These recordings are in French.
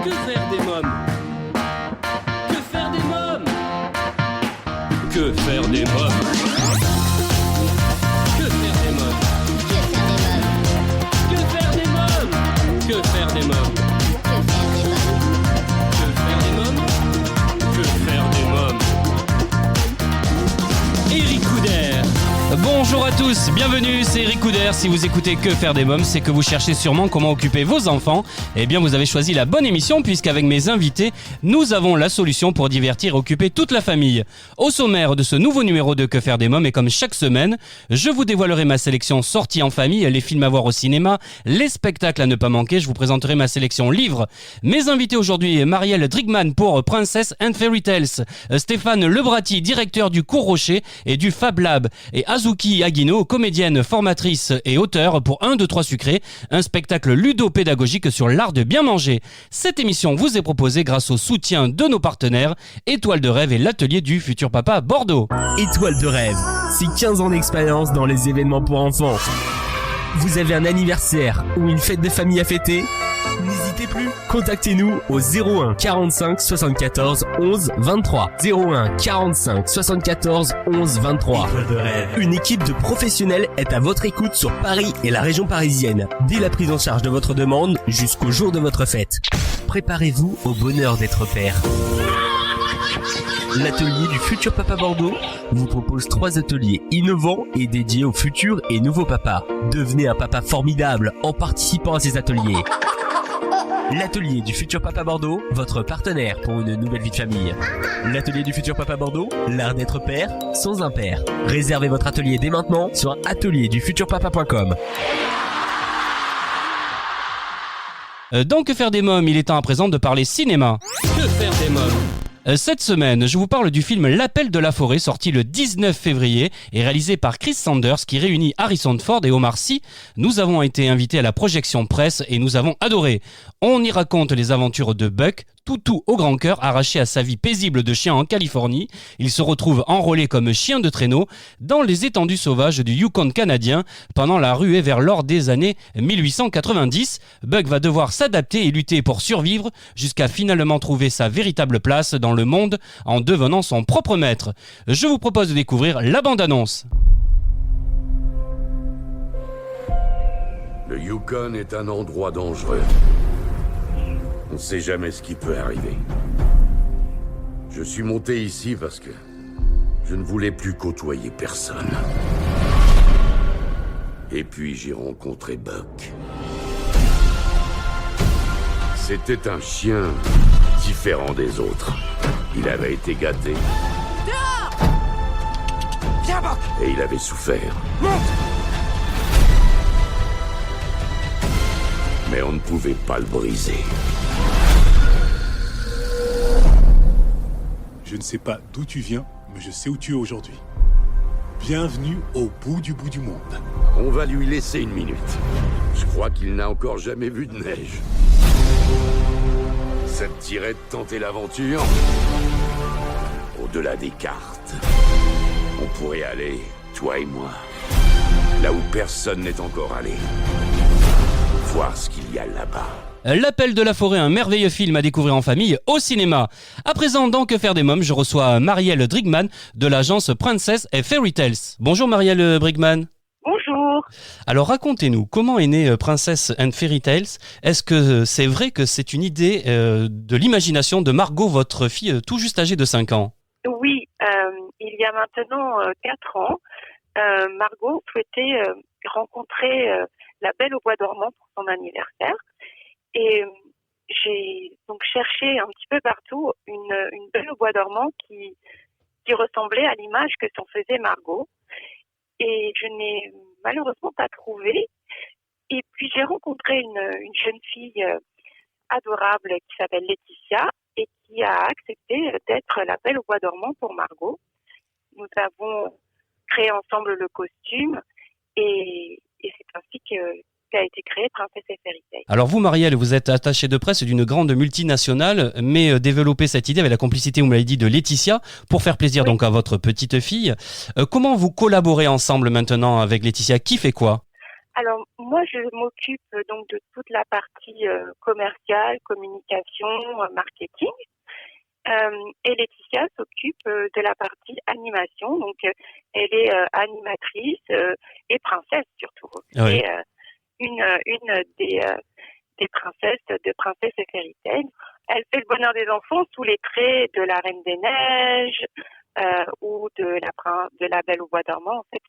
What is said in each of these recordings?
Que faire des mômes? Que faire des mômes? Que faire des mômes? Que faire des mômes? Que faire des mômes? Que faire des mômes? Que faire des mômes? Que faire des mômes? Eric Couder. Bonjour à tous, bienvenue, c'est Eric Couder. Si vous écoutez Que faire des mômes, c'est que vous cherchez sûrement comment occuper vos enfants. Eh bien, vous avez choisi la bonne émission puisqu'avec mes invités, nous avons la solution pour divertir et occuper toute la famille. Au sommaire de ce nouveau numéro de Que faire des mômes, et comme chaque semaine, je vous dévoilerai ma sélection sortie en famille, les films à voir au cinéma, les spectacles à ne pas manquer. Je vous présenterai ma sélection livres. Mes invités aujourd'hui, Marielle Drigman pour Princess and Fairy Tales, Stéphane Lebratti, directeur du Cours Rocher et du Fab Lab, et Azuki Agino, comédienne, formatrice et auteure pour 1, 2, 3 sucré, un spectacle ludo-pédagogique sur l'art de bien manger. Cette émission vous est proposée grâce au soutien de nos partenaires Étoile de Rêve et l'atelier du futur papa Bordeaux. Étoile de Rêve, c'est 15 ans d'expérience dans les événements pour enfants. Vous avez un anniversaire ou une fête de famille à fêter ? N'hésitez plus, contactez-nous au 01 45 74 11 23. 01 45 74 11 23. Étoile de Rêve. Une équipe de professionnels est à votre écoute sur Paris et la région parisienne, dès la prise en charge de votre demande jusqu'au jour de votre fête. Préparez-vous au bonheur d'être père. L'atelier du futur papa Bordeaux vous propose 3 ateliers innovants et dédiés aux futurs et nouveaux papas. Devenez un papa formidable en participant à ces ateliers. L'atelier du futur papa Bordeaux, votre partenaire pour une nouvelle vie de famille. L'atelier du futur papa Bordeaux, l'art d'être père sans un père. Réservez votre atelier dès maintenant sur atelierdufuturpapa.com. Dans Que faire des mômes, il est temps à présent de parler cinéma. Que faire des mômes? Cette semaine, je vous parle du film L'Appel de la forêt, sorti le 19 février et réalisé par Chris Sanders, qui réunit Harrison Ford et Omar Sy. Nous avons été invités à la projection presse et nous avons adoré. On y raconte les aventures de Buck, toutou au grand cœur, arraché à sa vie paisible de chien en Californie. Il se retrouve enrôlé comme chien de traîneau dans les étendues sauvages du Yukon canadien pendant la ruée vers l'or des années 1890. Buck va devoir s'adapter et lutter pour survivre jusqu'à finalement trouver sa véritable place dans le monde en devenant son propre maître. Je vous propose de découvrir la bande-annonce. Le Yukon est un endroit dangereux. On ne sait jamais ce qui peut arriver. Je suis monté ici parce que je ne voulais plus côtoyer personne. Et puis j'ai rencontré Buck. C'était un chien différent des autres. Il avait été gâté. Dehors! Viens, Buck! Et il avait souffert. Monte! Mais on ne pouvait pas le briser. Je ne sais pas d'où tu viens, mais je sais où tu es aujourd'hui. Bienvenue au bout du monde. On va lui laisser une minute. Je crois qu'il n'a encore jamais vu de neige. Ça te dirait de tenter l'aventure? Au-delà des cartes, on pourrait aller, toi et moi, là où personne n'est encore allé. Voir ce qu'il y a là-bas. L'Appel de la forêt, un merveilleux film à découvrir en famille au cinéma. À présent, dans Que faire des mômes, je reçois Marielle Drigman de l'agence Princess and Fairy Tales. Bonjour Marielle Drigman. Bonjour. Alors racontez-nous, comment est née Princess and Fairy Tales? Est-ce que c'est vrai que c'est une idée de l'imagination de Margot, votre fille tout juste âgée de 5 ans? Oui, il y a maintenant 4 ans, Margot souhaitait rencontrer la Belle au bois dormant pour son anniversaire. Et j'ai donc cherché un petit peu partout une Belle au bois dormant qui ressemblait à l'image que s'en faisait Margot. Et je n'ai malheureusement pas trouvé. Et puis j'ai rencontré une jeune fille adorable qui s'appelle Laetitia et qui a accepté d'être la Belle au bois dormant pour Margot. Nous avons créé ensemble le costume et c'est ainsi qu'a été créée Princess and Fairy Tales. Alors vous, Marielle, vous êtes attachée de presse d'une grande multinationale, mais développez cette idée avec la complicité, vous m'avez dit, de Laetitia, pour faire plaisir donc à votre petite fille. Comment vous collaborez ensemble maintenant avec Laetitia? Qui fait quoi? Alors moi, je m'occupe donc de toute la partie commerciale, communication, marketing. Et Laetitia s'occupe de la partie animation. Donc elle est animatrice et princesse surtout. Oui. Et une des princesses de Princesse et Fairy Tail. Elle fait le bonheur des enfants sous les traits de la Reine des Neiges ou de la Belle au Bois dormant. En fait,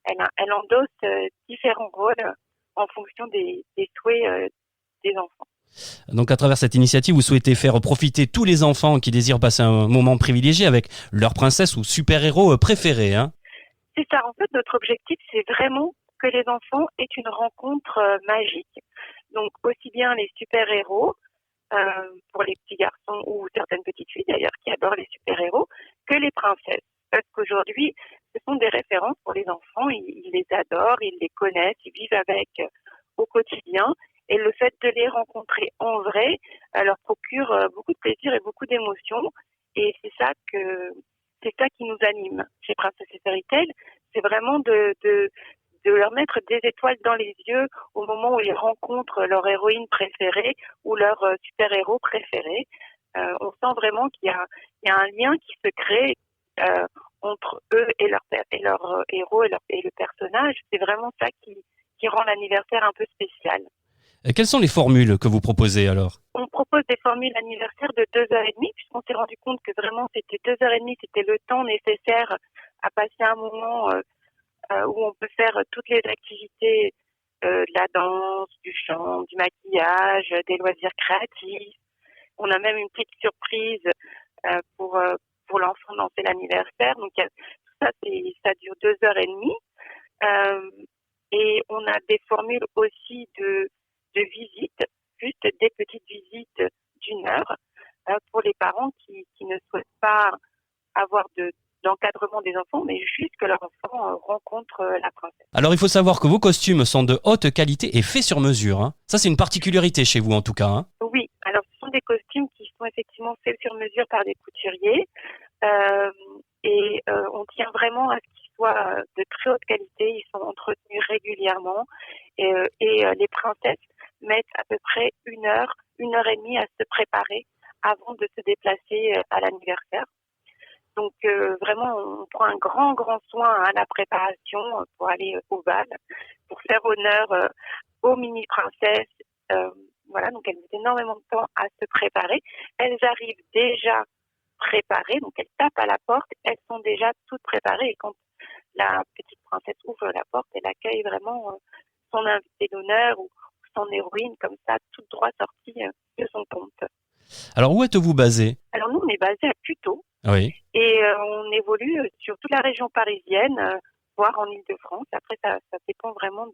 elle endosse différents rôles en fonction des souhaits des enfants. Donc à travers cette initiative, vous souhaitez faire profiter tous les enfants qui désirent passer un moment privilégié avec leur princesse ou super-héros préféré, hein? C'est ça. En fait, notre objectif, c'est vraiment que les enfants aient une rencontre magique. Donc, aussi bien les super-héros, pour les petits garçons ou certaines petites filles d'ailleurs qui adorent les super-héros, que les princesses. Parce qu'aujourd'hui, ce sont des références pour les enfants. Ils les adorent, ils les connaissent, ils vivent avec au quotidien. Et le fait de les rencontrer en vrai leur procure beaucoup de plaisir et beaucoup d'émotions. Et c'est ça qui nous anime chez Princesse et Fairy Tail. C'est vraiment de leur mettre des étoiles dans les yeux au moment où ils rencontrent leur héroïne préférée ou leur super-héros préféré. On sent vraiment qu'il y a un lien qui se crée entre eux et leur héros et le personnage. C'est vraiment ça qui rend l'anniversaire un peu spécial. Quelles sont les formules que vous proposez alors? On propose des formules anniversaires de 2h30 puisqu'on s'est rendu compte que vraiment c'était 2h30, c'était le temps nécessaire à passer un moment où on peut faire toutes les activités, de la danse, du chant, du maquillage, des loisirs créatifs. On a même une petite surprise pour l'enfant lancer l'anniversaire. Donc tout ça, ça dure 2h30. Et on a des formules aussi de visite, juste des petites visites d'1 heure pour les parents qui ne souhaitent pas avoir d'encadrement des enfants, mais juste que leur enfant rencontre la princesse. Alors il faut savoir que vos costumes sont de haute qualité et faits sur mesure, hein. Ça c'est une particularité chez vous en tout cas, hein. Oui, alors ce sont des costumes qui sont effectivement faits sur mesure par des couturiers et on tient vraiment à ce qu'ils soient de très haute qualité, ils sont entretenus régulièrement et les princesses mettent à peu près 1 heure, 1h30 à se préparer avant de se déplacer à l'anniversaire. Donc vraiment, on prend un grand soin à la préparation pour aller au bal, pour faire honneur aux mini-princesses. Voilà, donc elles mettent énormément de temps à se préparer. Elles arrivent déjà préparées, donc elles tapent à la porte, elles sont déjà toutes préparées. Et quand la petite princesse ouvre la porte, elle accueille vraiment son invité d'honneur ou son héroïne, comme ça, toute droit sortie de son conte. Alors où êtes-vous basé? Alors nous, on est basé à Puteaux. Oui. Et on évolue sur toute la région parisienne, voire en Île-de-France. Après, ça dépend vraiment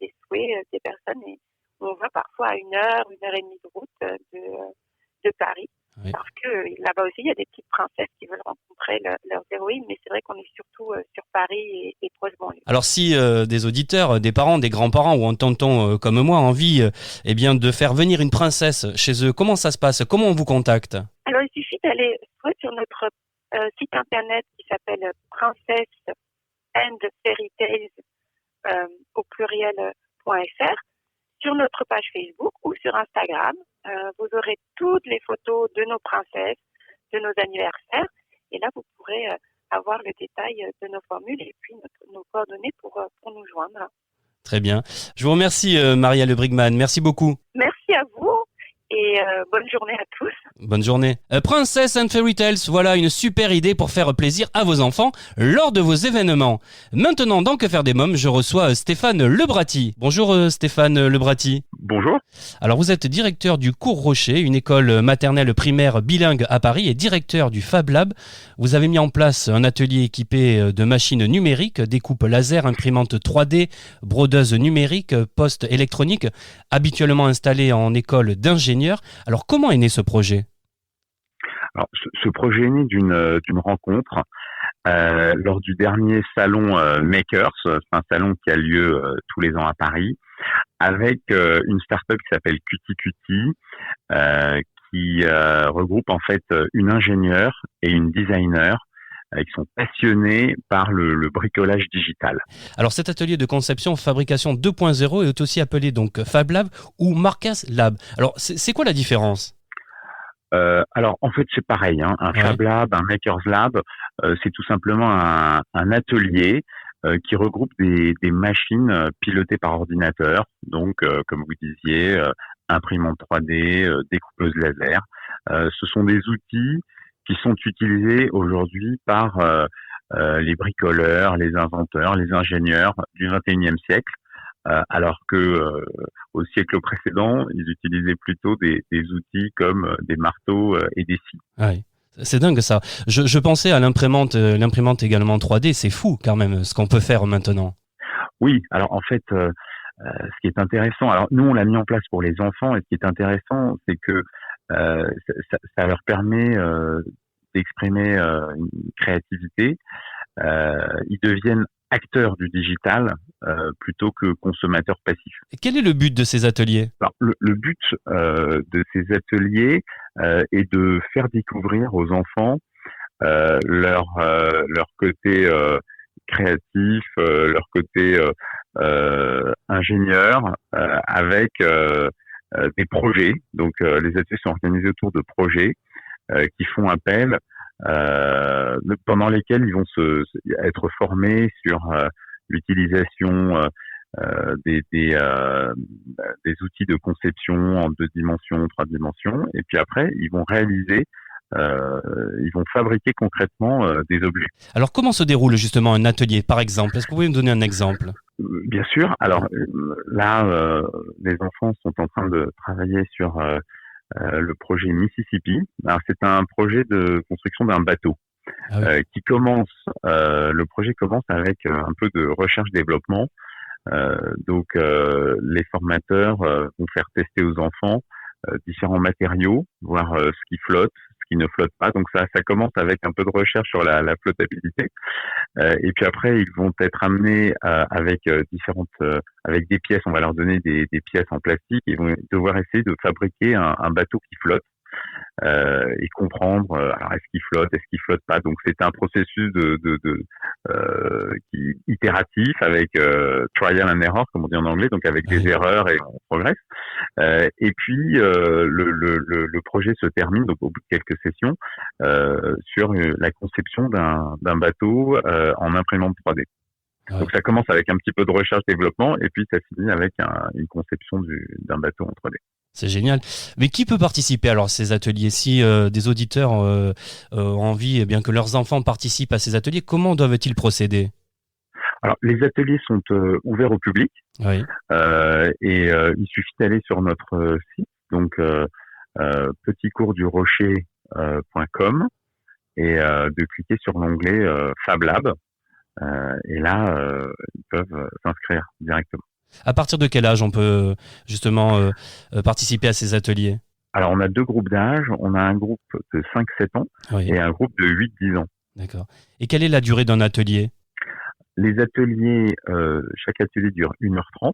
des souhaits des personnes. Et on va parfois à 1 heure, 1h30 de route de Paris. Oui. Parce que là-bas aussi, il y a des petites princesses qui veulent rencontrer leurs héroïnes. Mais c'est vrai qu'on est surtout sur Paris et proche banlieue. Alors si des auditeurs, des parents, des grands-parents ou un tonton comme moi ont envie eh bien, de faire venir une princesse chez eux, comment ça se passe? Comment on vous contacte? Alors il suffit d'aller soit sur notre site internet qui s'appelle Princess and Fairy Tales au pluriel.fr, sur notre page Facebook ou sur Instagram. Vous aurez toutes les photos de nos princesses, de nos anniversaires, et là vous pourrez avoir le détail de nos formules et puis nos coordonnées pour nous joindre. Très bien. Je vous remercie Maria Le Brigman, merci beaucoup. Merci à vous et bonne journée à tous. Bonne journée. Princess and Fairy Tales, voilà une super idée pour faire plaisir à vos enfants lors de vos événements. Maintenant, dans Que faire des mômes, je reçois Stéphane Lebratti. Bonjour Stéphane Lebratti. Bonjour. Alors vous êtes directeur du Cours Rocher, une école maternelle primaire bilingue à Paris et directeur du Fab Lab. Vous avez mis en place un atelier équipé de machines numériques, découpe laser, imprimante 3D, brodeuse numérique, poste électronique, habituellement installé en école d'ingénieurs. Alors comment est né ce projet ? Alors, ce projet est né d'une rencontre lors du dernier salon Makers, c'est un salon qui a lieu tous les ans à Paris, avec une start-up qui s'appelle Qtqt, qui regroupe en fait une ingénieure et une designer qui sont passionnés par le bricolage digital. Alors cet atelier de conception fabrication 2.0 est aussi appelé donc Fab Lab ou Marcas Lab. Alors c'est quoi la différence? Alors en fait c'est pareil, hein, un Fab Lab, un Makers Lab, c'est tout simplement un atelier qui regroupe des machines pilotées par ordinateur, donc comme vous disiez, imprimante 3D, découpeuse laser. Ce sont des outils qui sont utilisés aujourd'hui par les bricoleurs, les inventeurs, les ingénieurs du 21e siècle, alors que au siècle précédent, ils utilisaient plutôt des outils comme des marteaux et des scies. Ouais. C'est dingue ça. Je pensais à l'imprimante également 3D, c'est fou quand même ce qu'on peut faire maintenant. Oui, alors en fait, ce qui est intéressant, alors nous on l'a mis en place pour les enfants, et ce qui est intéressant, c'est que ça leur permet d'exprimer une créativité. Ils deviennent acteurs du digital plutôt que consommateurs passifs. Et quel est le but de ces ateliers? Alors, le but de ces ateliers est de faire découvrir aux enfants leur côté créatif, leur côté ingénieur, avec des projets. Donc les ateliers sont organisés autour de projets qui font appel, pendant lesquels ils vont être formés sur l'utilisation des outils de conception en 2 dimensions, 3 dimensions, et puis après ils vont réaliser, ils vont fabriquer concrètement des objets. Alors comment se déroule justement un atelier par exemple? Est-ce que vous pouvez me donner un exemple? Bien sûr. Alors là, les enfants sont en train de travailler sur le projet Mississippi. Alors c'est un projet de construction d'un bateau. Ah oui. Le projet commence avec un peu de recherche-développement. Donc les formateurs vont faire tester aux enfants différents matériaux, voir ce qui flotte, ce qui ne flotte pas. Donc ça commence avec un peu de recherche sur la flottabilité. Et puis après, ils vont être amenés avec avec des pièces. On va leur donner des pièces en plastique. Ils vont devoir essayer de fabriquer un bateau qui flotte. Et comprendre alors est-ce qu'il flotte pas. Donc c'est un processus qui itératif avec trial and error comme on dit en anglais, donc avec des erreurs et on progresse. Et puis le projet se termine donc au bout de quelques sessions sur la conception d'un bateau en imprimante 3D. Ouais. Donc ça commence avec un petit peu de recherche-développement et puis ça finit avec une conception d'un bateau en 3D. C'est génial. Mais qui peut participer alors à ces ateliers? Si des auditeurs ont envie bien que leurs enfants participent à ces ateliers, comment doivent-ils procéder? Alors les ateliers sont ouverts au public. Oui. Il suffit d'aller sur notre site, donc petitcoursdurocher.com et de cliquer sur l'onglet Fab Lab. Et là, ils peuvent s'inscrire directement. À partir de quel âge on peut justement participer à ces ateliers? Alors, on a 2 groupes d'âge. On a un groupe de 5-7 ans et un groupe de 8-10 ans. D'accord. Et quelle est la durée d'un atelier? Les ateliers, chaque atelier dure 1h30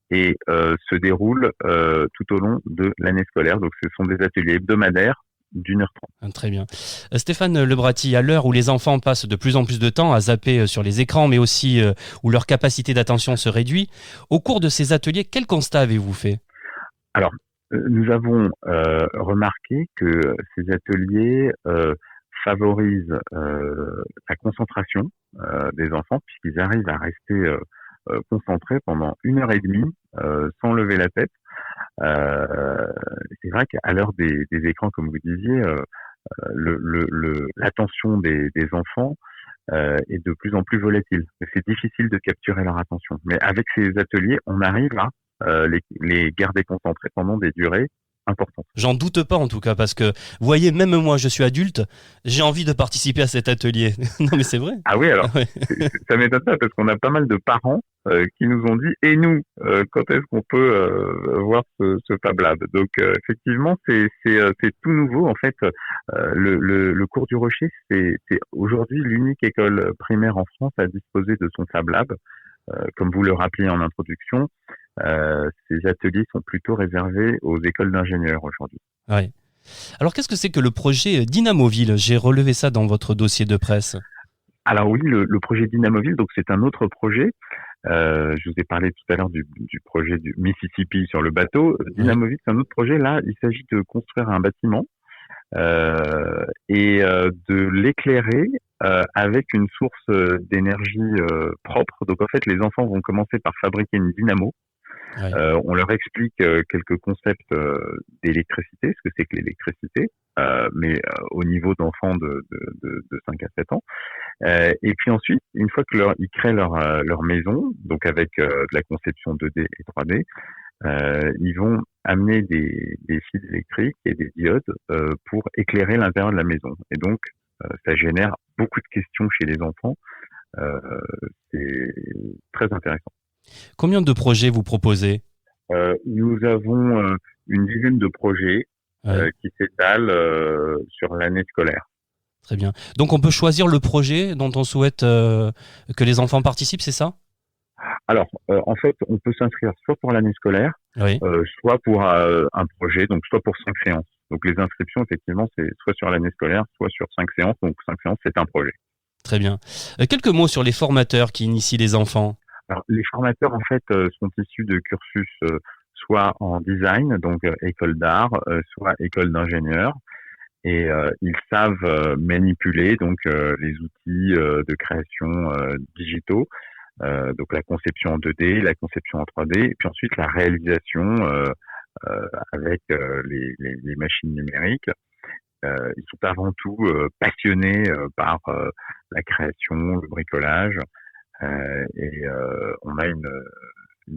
et se déroule tout au long de l'année scolaire. Donc, ce sont des ateliers hebdomadaires d'1h30. Très bien. Stéphane Lebratti, à l'heure où les enfants passent de plus en plus de temps à zapper sur les écrans, mais aussi où leur capacité d'attention se réduit, au cours de ces ateliers, quel constat avez-vous fait? Alors, nous avons remarqué que ces ateliers favorisent la concentration des enfants, puisqu'ils arrivent à rester concentrés pendant 1h30 sans lever la tête. C'est vrai qu'à l'heure des écrans, comme vous disiez, l'attention des enfants est de plus en plus volatile. C'est difficile de capturer leur attention. Mais avec ces ateliers, on arrive à les garder concentrés pendant des durées importantes. J'en doute pas en tout cas, parce que, vous voyez, même moi, je suis adulte, j'ai envie de participer à cet atelier. Non mais c'est vrai. Ah oui, alors, ça m'étonne pas, parce qu'on a pas mal de parents qui nous ont dit, et nous, quand est-ce qu'on peut voir ce Fab Lab? Donc effectivement, c'est tout nouveau. En fait, le cours du Rocher, c'est aujourd'hui l'unique école primaire en France à disposer de son Fab Lab. Comme vous le rappeliez en introduction, ces ateliers sont plutôt réservés aux écoles d'ingénieurs aujourd'hui. Ouais. Alors qu'est-ce que c'est que le projet Dynamoville? J'ai relevé ça dans votre dossier de presse. Alors oui, le projet Dynamoville, donc c'est un autre projet. Je vous ai parlé tout à l'heure du projet du Mississippi sur le bateau. Dynamoville, c'est un autre projet. Là, il s'agit de construire un bâtiment et de l'éclairer avec une source d'énergie propre. Donc en fait, les enfants vont commencer par fabriquer une dynamo. Ouais. On leur explique quelques concepts d'électricité, ce que c'est que l'électricité, mais au niveau d'enfants de 5 à 7 ans. Et puis ensuite, une fois que ils créent leur maison, donc avec de la conception 2D et 3D, ils vont amener des fils électriques et des diodes pour éclairer l'intérieur de la maison. Et donc, ça génère beaucoup de questions chez les enfants. C'est très intéressant. Combien de projets vous proposez? Nous avons une dizaine de projets qui s'étalent sur l'année scolaire. Très bien. Donc on peut choisir le projet dont on souhaite que les enfants participent, c'est ça? Alors, en fait, on peut s'inscrire soit pour l'année scolaire, Oui. soit pour un projet, donc soit pour 5 séances. Donc les inscriptions, effectivement, c'est soit sur l'année scolaire, soit sur 5 séances. Donc 5 séances, c'est un projet. Très bien. Quelques mots sur les formateurs qui initient les enfants. Alors, les formateurs, en fait, sont issus de cursus soit en design, donc école d'art, soit école d'ingénieur. Et ils savent manipuler donc les outils de création digitaux, donc la conception en 2D, la conception en 3D, et puis ensuite la réalisation avec les machines numériques. Ils sont avant tout passionnés par la création, le bricolage, et on a une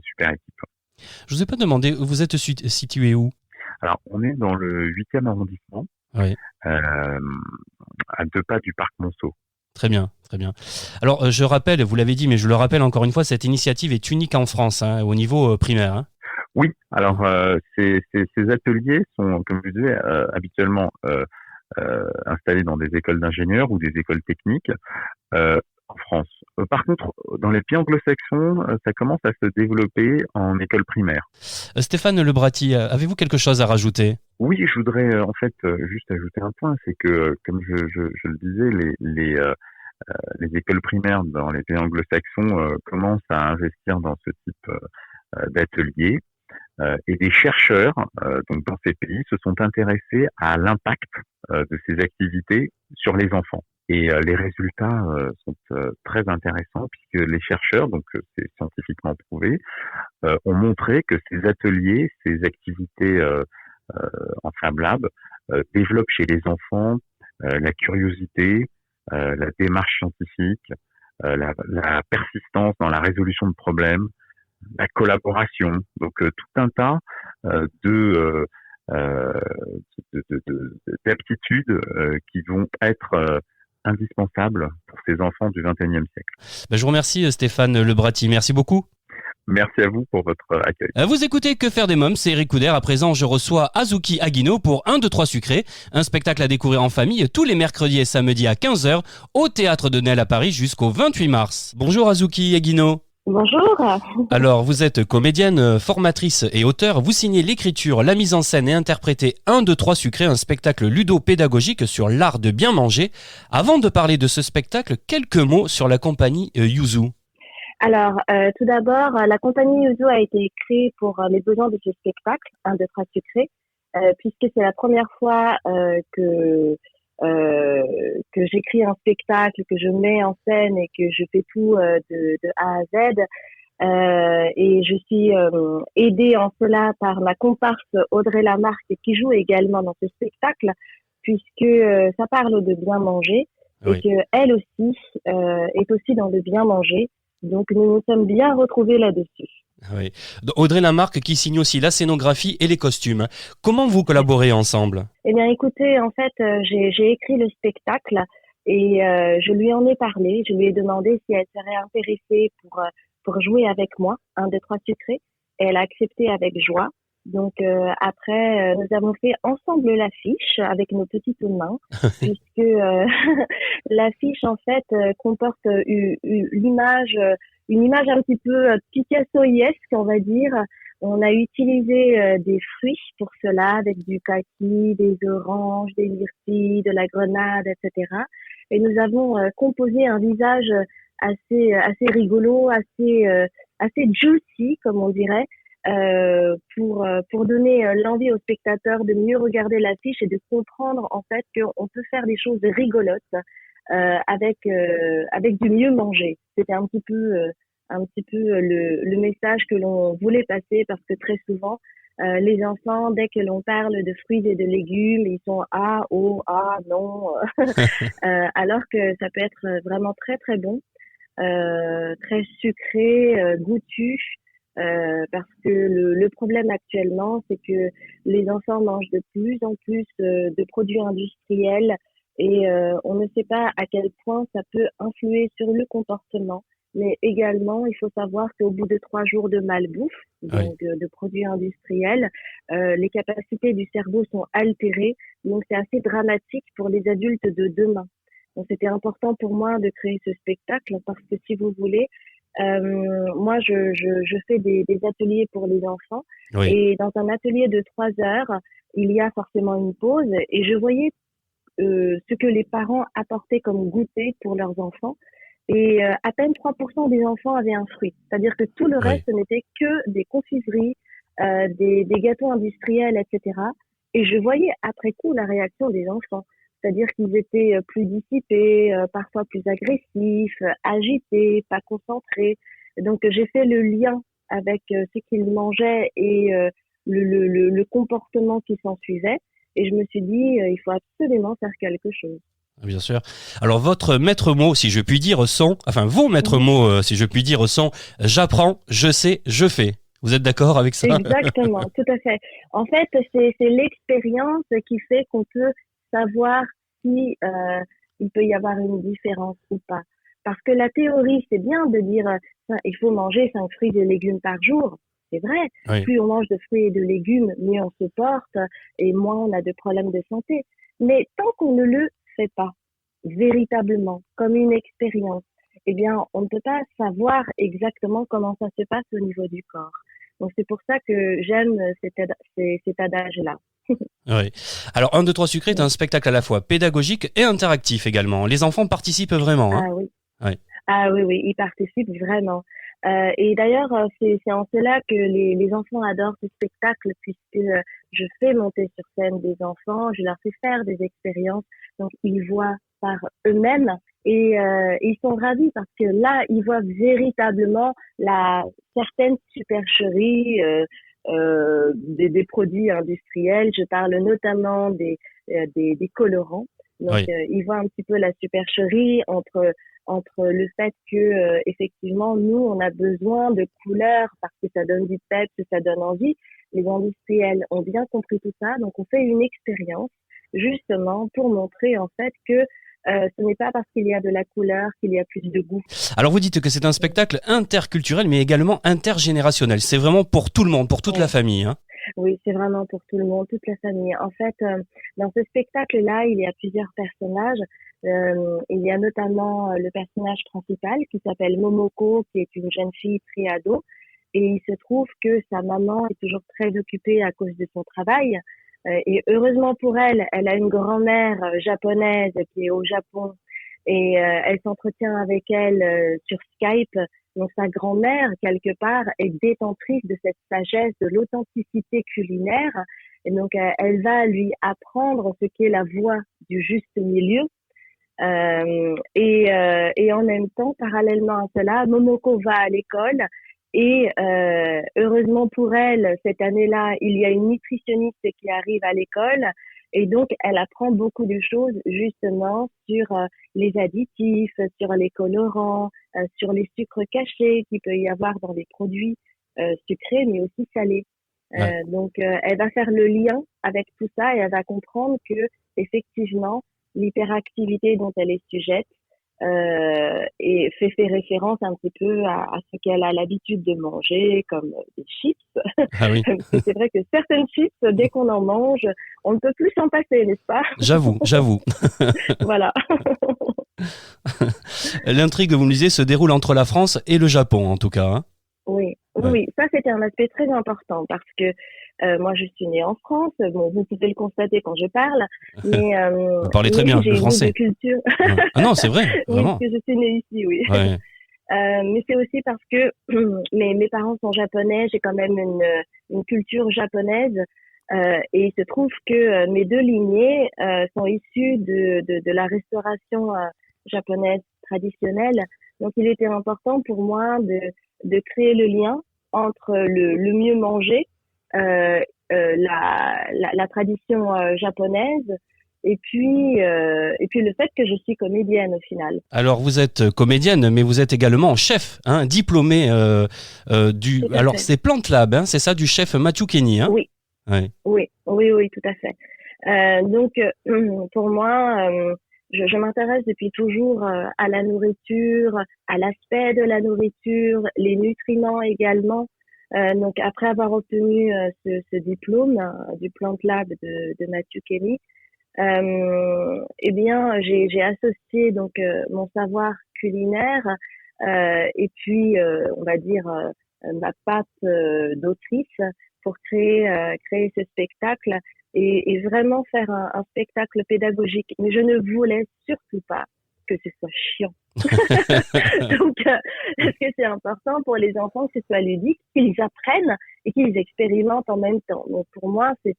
super équipe. Je vous ai pas demandé, vous êtes situé où? Alors, on est dans le 8e arrondissement, Oui. à 2 pas du parc Monceau. Très bien, très bien. Alors, je rappelle, vous l'avez dit, mais je le rappelle encore une fois, cette initiative est unique en France, hein, au niveau primaire. Hein. Oui, alors ces ateliers sont, comme je disais, habituellement installés dans des écoles d'ingénieurs ou des écoles techniques en France. Par contre, dans les pays anglo-saxons, ça commence à se développer en école primaire. Stéphane Lebratti, avez-vous quelque chose à rajouter? Oui, je voudrais en fait juste ajouter un point, c'est que comme je le disais, les écoles primaires dans les pays anglo-saxons commencent à investir dans ce type d'ateliers. Et des chercheurs donc dans ces pays se sont intéressés à l'impact de ces activités sur les enfants. Et les résultats sont très intéressants puisque les chercheurs, donc c'est scientifiquement prouvé, ont montré que ces ateliers, ces activités en Fab Lab développent chez les enfants la curiosité, la démarche scientifique, la persistance dans la résolution de problèmes, la collaboration, donc tout un tas d'aptitudes qui vont être indispensables pour ces enfants du XXIe siècle. Je vous remercie Stéphane Lebratti, merci beaucoup. Merci à vous pour votre accueil. Vous écoutez Que faire des mômes, c'est Eric Couder. À présent, je reçois Azuki Agino pour 1, 2, 3 sucré, un spectacle à découvrir en famille tous les mercredis et samedis à 15h au Théâtre de Nesle à Paris jusqu'au 28 mars. Bonjour Azuki Agino. Bonjour. Alors, vous êtes comédienne, formatrice et auteure. Vous signez l'écriture, la mise en scène et interprétez 1, 2, 3 sucré, un spectacle ludo-pédagogique sur l'art de bien manger. Avant de parler de ce spectacle, quelques mots sur la compagnie Yuzu. Alors, tout d'abord, la compagnie Yuzu a été créée pour les besoins de ce spectacle, 1, 2, 3 sucré, puisque c'est la première fois que j'écris un spectacle, que je mets en scène et que je fais tout de A à Z. Et je suis aidée en cela par ma comparse Audrey Lamarque qui joue également dans ce spectacle, puisque ça parle de bien manger et qu'elle aussi est aussi dans le bien manger. Donc nous nous sommes bien retrouvés là-dessus. Oui. Audrey Lamarque qui signe aussi la scénographie et les costumes. Comment vous collaborez ensemble? Eh bien écoutez, en fait, j'ai écrit le spectacle et je lui en ai parlé. Je lui ai demandé si elle serait intéressée pour jouer avec moi, 1, 2, 3 sucré. Et elle a accepté avec joie. Donc après, nous avons fait ensemble l'affiche avec nos petites mains, puisque l'affiche en fait comporte une image un petit peu Picasso-esque, on va dire, On a utilisé des fruits pour cela, avec du kaki, des oranges, des myrtilles, de la grenade, etc. Et nous avons composé un visage assez rigolo, assez juicy, comme on dirait, pour donner l'envie aux spectateurs de mieux regarder l'affiche et de comprendre en fait qu'on peut faire des choses rigolotes avec du mieux manger. C'était un petit peu le message que l'on voulait passer, parce que très souvent les enfants, dès que l'on parle de fruits et de légumes, ils sont non, alors que ça peut être vraiment très très bon, très sucré, goûtu. Parce que le problème actuellement, c'est que les enfants mangent de plus en plus de produits industriels, et on ne sait pas à quel point ça peut influer sur le comportement. Mais également, il faut savoir qu'au bout de 3 jours de malbouffe, donc de produits industriels, les capacités du cerveau sont altérées. Donc c'est assez dramatique pour les adultes de demain. Donc c'était important pour moi de créer ce spectacle, parce que si vous voulez, moi je fais des ateliers pour les enfants, et dans un atelier de 3 heures, il y a forcément une pause, et je voyais ce que les parents apportaient comme goûter pour leurs enfants, et à peine 3% des enfants avaient un fruit, c'est-à-dire que tout le reste n'était que des confiseries, des gâteaux industriels, etc. Et je voyais après coup la réaction des enfants. C'est-à-dire qu'ils étaient plus dissipés, parfois plus agressifs, agités, pas concentrés. Donc j'ai fait le lien avec ce qu'ils mangeaient et le comportement qui s'ensuivait. Et je me suis dit, il faut absolument faire quelque chose. Bien sûr. Alors votre maître mot, si je puis dire, vos maîtres mots, si je puis dire, sont j'apprends, je sais, je fais. Vous êtes d'accord avec ça? Exactement, tout à fait. En fait, c'est l'expérience qui fait qu'on peut savoir si il peut y avoir une différence ou pas. Parce que la théorie, c'est bien de dire il faut manger 5 fruits et légumes par jour. C'est vrai. Plus on mange de fruits et de légumes, mieux on se porte et moins on a de problèmes de santé. Mais tant qu'on ne le fait pas véritablement, comme une expérience, eh bien, on ne peut pas savoir exactement comment ça se passe au niveau du corps. Donc, c'est pour ça que j'aime cet adage-là. Oui. Alors, 1, 2, 3 sucré est un spectacle à la fois pédagogique et interactif également. Les enfants participent vraiment. Hein. Ah oui. Ah oui, ils participent vraiment. Et d'ailleurs, c'est en cela que les enfants adorent ce spectacle, puisque je fais monter sur scène des enfants, je leur fais faire des expériences, donc ils voient par eux-mêmes, et ils sont ravis, parce que là, ils voient véritablement certaines supercheries des produits industriels. Je parle notamment des colorants. Donc, ils voient un petit peu la supercherie entre le fait que effectivement nous on a besoin de couleurs parce que ça donne du peps, ça donne envie. Les industriels ont bien compris tout ça, donc on fait une expérience justement pour montrer en fait que ce n'est pas parce qu'il y a de la couleur qu'il y a plus de goût. Alors vous dites que c'est un spectacle interculturel mais également intergénérationnel. C'est vraiment pour tout le monde, pour toute la famille, hein. Oui, c'est vraiment pour tout le monde, toute la famille. En fait, dans ce spectacle-là, il y a plusieurs personnages. Il y a notamment le personnage principal qui s'appelle Momoko, qui est une jeune fille pré-ado. Et il se trouve que sa maman est toujours très occupée à cause de son travail. Et heureusement pour elle, elle a une grand-mère japonaise qui est au Japon. Et elle s'entretient avec elle sur Skype. Donc sa grand-mère, quelque part, est détentrice de cette sagesse, de l'authenticité culinaire. Et donc elle va lui apprendre ce qu'est la voie du juste milieu. Et en même temps, parallèlement à cela, Momoko va à l'école. Et heureusement pour elle, cette année-là, il y a une nutritionniste qui arrive à l'école. Et donc, elle apprend beaucoup de choses justement sur les additifs, sur les colorants, sur les sucres cachés qu'il peut y avoir dans les produits sucrés, mais aussi salés. Donc, elle va faire le lien avec tout ça et elle va comprendre que effectivement, l'hyperactivité dont elle est sujette et fait référence un petit peu à ce qu'elle a l'habitude de manger, comme des chips. Ah oui. C'est vrai que certaines chips, dès qu'on en mange, on ne peut plus s'en passer, n'est-ce pas? J'avoue. Voilà. L'intrigue, vous me disiez, se déroule entre la France et le Japon, en tout cas. Hein. Oui, Oui, ça c'était un aspect très important parce que moi je suis née en France. Bon, vous pouvez le constater quand je parle, mais Vous parlez très mais bien j'ai le une double français. culture. Ouais. Ah non, c'est vrai, Oui, vraiment. parce que je suis née ici, oui. Ouais. Mais c'est aussi parce que mes parents sont japonais, j'ai quand même une culture japonaise. Et il se trouve que mes deux lignées sont issues de la restauration japonaise traditionnelle. Donc il était important pour moi de créer le lien entre le mieux manger, euh, la tradition japonaise, et puis le fait que je suis comédienne au final. Alors vous êtes comédienne, mais vous êtes également chef, hein, diplômé du. Tout à Alors fait. c'est Plant Lab, hein, c'est ça, du chef Mathieu Kenny, hein. Oui. Ouais. Oui, tout à fait. Donc, pour moi, je m'intéresse depuis toujours à la nourriture, à l'aspect de la nourriture, les nutriments également. Donc, après avoir obtenu ce diplôme du Plant Lab de Mathieu Kenny, eh bien, j'ai associé donc mon savoir culinaire et puis, on va dire, ma patte d'autrice pour créer ce spectacle et vraiment faire un spectacle pédagogique. Mais je ne voulais surtout pas que ce soit chiant. Donc, parce que c'est important pour les enfants que ce soit ludique, qu'ils apprennent et qu'ils expérimentent en même temps. Donc, pour moi, ces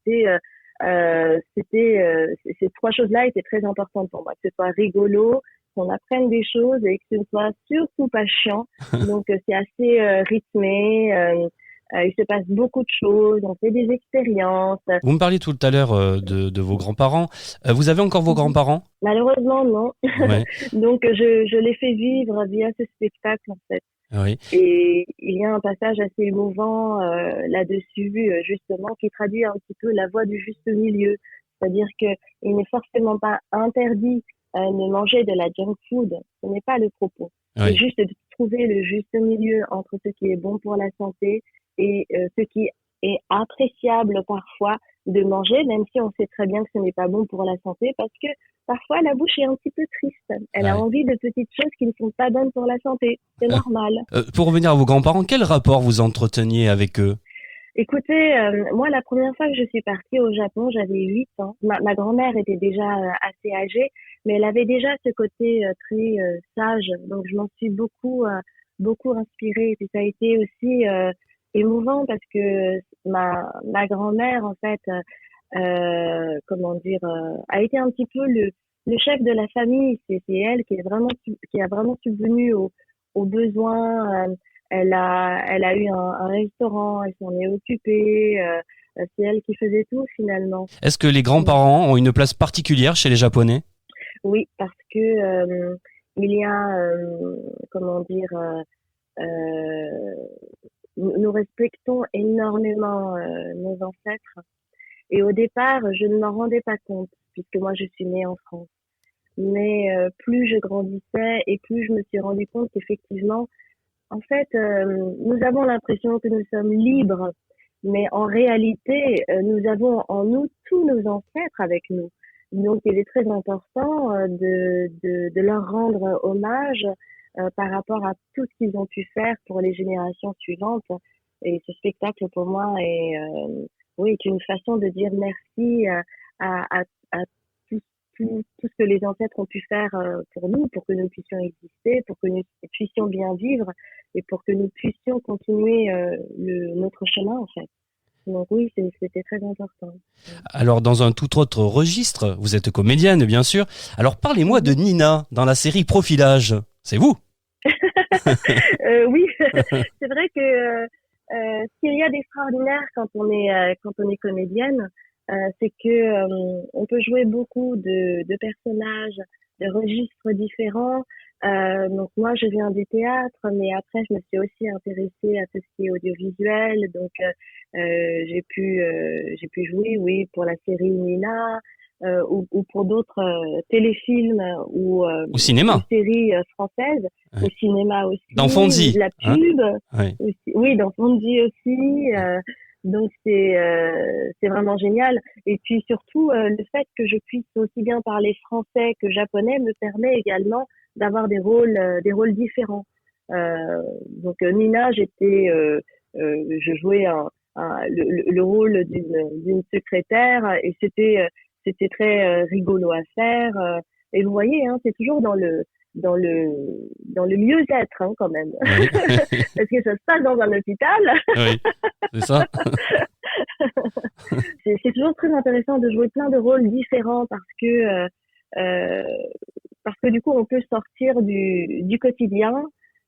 trois choses-là étaient très importantes pour moi, que ce soit rigolo, qu'on apprenne des choses et que ce ne soit surtout pas chiant. Donc c'est assez rythmé, il se passe beaucoup de choses, on fait des expériences. Vous me parliez tout à l'heure de vos grands-parents. Vous avez encore vos grands-parents? Malheureusement, non. Ouais. Donc je les fais vivre via ce spectacle en fait. Oui. Et il y a un passage assez émouvant là-dessus, justement, qui traduit un petit peu la voie du juste milieu. C'est-à-dire qu'il n'est forcément pas interdit de manger de la junk food. Ce n'est pas le propos. Oui. C'est juste de trouver le juste milieu entre ce qui est bon pour la santé et ce qui est appréciable parfois de manger, même si on sait très bien que ce n'est pas bon pour la santé, parce que parfois la bouche est un petit peu triste. Elle a Ouais. envie de petites choses qui ne sont pas bonnes pour la santé. C'est normal. Pour revenir à vos grands-parents, quel rapport vous entreteniez avec eux? Écoutez, moi, la première fois que je suis partie au Japon, j'avais 8 ans. Ma grand-mère était déjà assez âgée, mais elle avait déjà ce côté très sage. Donc, je m'en suis beaucoup inspirée. Et puis, ça a été aussi émouvant parce que ma grand-mère, en fait, comment dire, a été un petit peu le chef de la famille. C'est elle qui a vraiment subvenu aux besoins. Elle a eu un restaurant, elle s'en est occupée. C'est elle qui faisait tout finalement. Est-ce que les grands-parents ont une place particulière chez les Japonais? Oui, parce que il y a, comment dire, nous respectons énormément nos ancêtres. Et au départ, je ne m'en rendais pas compte, puisque moi je suis née en France. Mais plus je grandissais et plus je me suis rendu compte qu'effectivement, en fait, nous avons l'impression que nous sommes libres, mais en réalité, nous avons en nous tous nos ancêtres avec nous. Donc, il est très important de leur rendre hommage par rapport à tout ce qu'ils ont pu faire pour les générations suivantes. Et ce spectacle, pour moi, est une façon de dire merci à tout ce que les ancêtres ont pu faire pour nous, pour que nous puissions exister, pour que nous puissions bien vivre et pour que nous puissions continuer notre chemin, en fait. Donc oui, c'était très important. Alors, dans un tout autre registre, vous êtes comédienne, bien sûr. Alors, parlez-moi de Nina dans la série Profilage. C'est vous? Oui, c'est vrai que ce qu'il y a d'extraordinaire quand on est comédienne, c'est que on peut jouer beaucoup de personnages, de registres différents. Donc moi, je viens du théâtre, mais après, je me suis aussi intéressée à tout ce qui est audiovisuel. Donc j'ai pu jouer, oui, pour la série Nina. Ou pour d'autres téléfilms ou Au cinéma. séries françaises, Ouais. au cinéma aussi, Dans Fonzie, la hein? pub, Ouais. aussi, oui, dans Fonzie aussi. Donc c'est vraiment génial. Et puis surtout le fait que je puisse aussi bien parler français que japonais me permet également d'avoir des rôles différents. Donc Nina, je jouais le rôle d'une secrétaire et c'était très rigolo à faire. Et vous voyez, hein, c'est toujours dans le mieux-être, hein, quand même. Oui. Parce que ça se passe dans un hôpital. Oui, c'est ça. C'est toujours très intéressant de jouer plein de rôles différents parce que du coup, on peut sortir du quotidien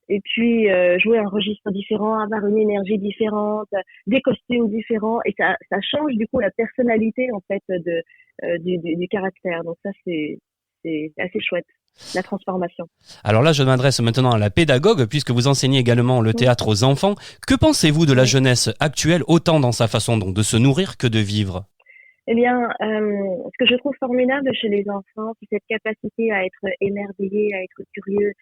et puis jouer un registre différent, avoir une énergie différente, des costumes différents et ça change du coup la personnalité en fait du caractère. Donc ça c'est assez chouette, la transformation. Alors là, je m'adresse maintenant à la pédagogue, puisque vous enseignez également le théâtre aux enfants. Que pensez-vous de la jeunesse actuelle, autant dans sa façon donc de se nourrir que de vivre ? Eh bien, ce que je trouve formidable chez les enfants, c'est cette capacité à être émerveillé, à être curieux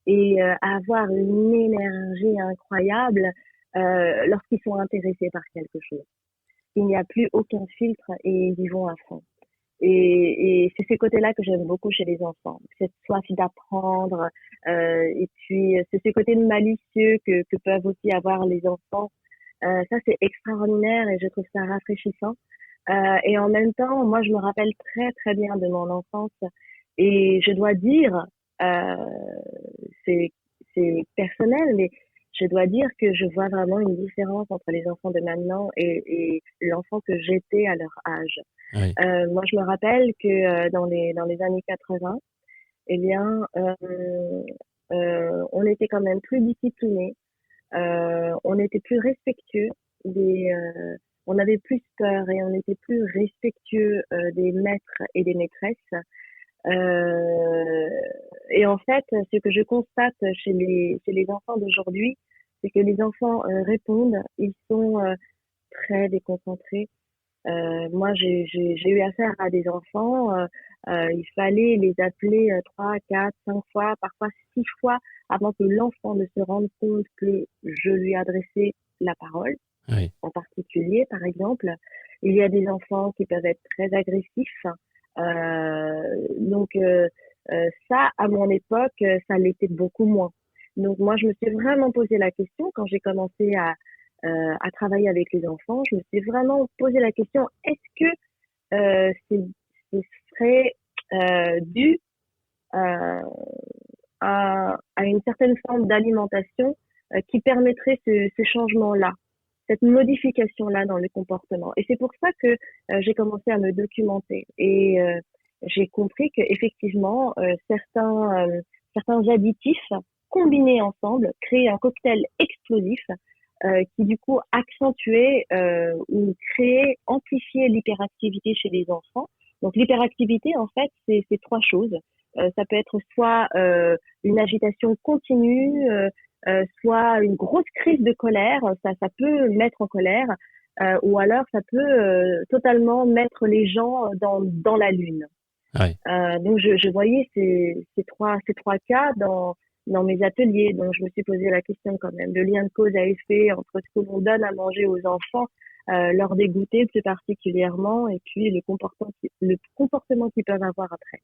et à avoir une énergie incroyable lorsqu'ils sont intéressés par quelque chose. Il n'y a plus aucun filtre et ils y vont à fond. Et c'est ces côtés-là que j'aime beaucoup chez les enfants, cette soif d'apprendre, et puis c'est ces côtés malicieux que peuvent aussi avoir les enfants. Ça c'est extraordinaire et je trouve ça rafraîchissant. Et en même temps, moi je me rappelle très très bien de mon enfance et je dois dire, c'est personnel, mais je dois dire que je vois vraiment une différence entre les enfants de maintenant et l'enfant que j'étais à leur âge. Oui. Moi, je me rappelle que dans les années 80, eh bien, on était quand même plus disciplinés, on était plus respectueux on avait plus peur et on était plus respectueux des maîtres et des maîtresses. Et en fait, ce que je constate chez les enfants d'aujourd'hui, c'est que les enfants répondent, ils sont très déconcentrés. Moi, j'ai eu affaire à des enfants, il fallait les appeler 3, 4, 5 fois, parfois 6 fois avant que l'enfant ne se rende compte que je lui adressais la parole. Oui. En particulier, par exemple, il y a des enfants qui peuvent être très agressifs. Donc ça, à mon époque, ça l'était beaucoup moins. Donc moi, je me suis vraiment posé la question quand j'ai commencé à travailler avec les enfants. Je me suis vraiment posé la question, est-ce que ce serait dû à une certaine forme d'alimentation qui permettrait ce changement-là, cette modification-là dans le comportement. Et c'est pour ça que j'ai commencé à me documenter et j'ai compris que effectivement certains additifs combinés ensemble créaient un cocktail explosif qui du coup accentuait ou créait, amplifiait l'hyperactivité chez les enfants. Donc l'hyperactivité en fait c'est 3 choses. Ça peut être soit une agitation continue, soit une grosse crise de colère, ça peut mettre en colère, ou alors ça peut totalement mettre les gens dans la lune. Oui. Donc je voyais ces trois cas dans mes ateliers, donc je me suis posé la question quand même, le lien de cause à effet entre ce que l'on donne à manger aux enfants, leur dégoûter plus particulièrement, et puis le comportement qu'ils peuvent avoir après.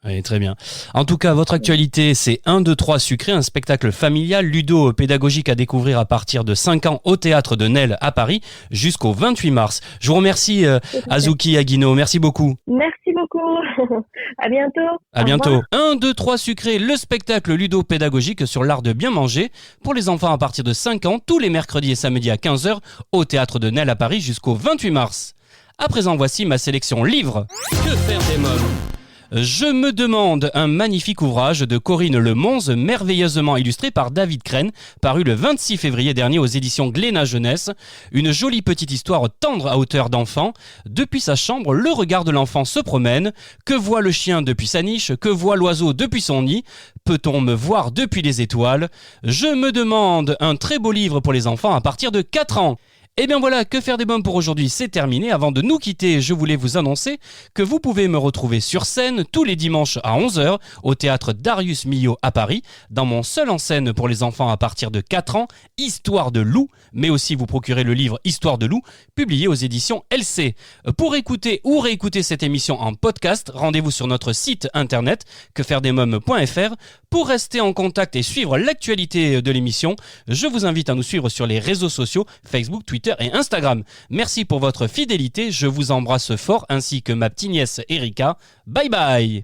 Oui, très bien. En tout cas, votre actualité, c'est 1, 2, 3 sucré, un spectacle familial, ludo-pédagogique à découvrir à partir de 5 ans au Théâtre de Nesle à Paris jusqu'au 28 mars. Je vous remercie, Azuki Aguino. Merci beaucoup. Merci beaucoup. À bientôt. À bientôt. 1, 2, 3 sucré, le spectacle ludo-pédagogique sur l'art de bien manger pour les enfants à partir de 5 ans, tous les mercredis et samedis à 15h au Théâtre de Nesle à Paris jusqu'au 28 mars. À présent, voici ma sélection livre. Que faire des mômes ? Je me demande, un magnifique ouvrage de Corinne Lemonze, merveilleusement illustré par David Crène, paru le 26 février dernier aux éditions Glénat Jeunesse. Une jolie petite histoire tendre à hauteur d'enfant. Depuis sa chambre, le regard de l'enfant se promène. Que voit le chien depuis sa niche? Que voit l'oiseau depuis son nid? Peut-on me voir depuis les étoiles? Je me demande, un très beau livre pour les enfants à partir de 4 ans. Et bien voilà, Que faire des mômes pour aujourd'hui, c'est terminé. Avant de nous quitter, je voulais vous annoncer que vous pouvez me retrouver sur scène tous les dimanches à 11h au théâtre Darius Milhaud à Paris, dans mon seul en scène pour les enfants à partir de 4 ans, Histoire de loup, mais aussi vous procurer le livre Histoire de loup, publié aux éditions LC. Pour écouter ou réécouter cette émission en podcast, rendez-vous sur notre site internet quefairedesmoms.fr. Pour rester en contact et suivre l'actualité de l'émission, je vous invite à nous suivre sur les réseaux sociaux Facebook, Twitter et Instagram. Merci pour votre fidélité, je vous embrasse fort ainsi que ma petite nièce Erika. Bye bye.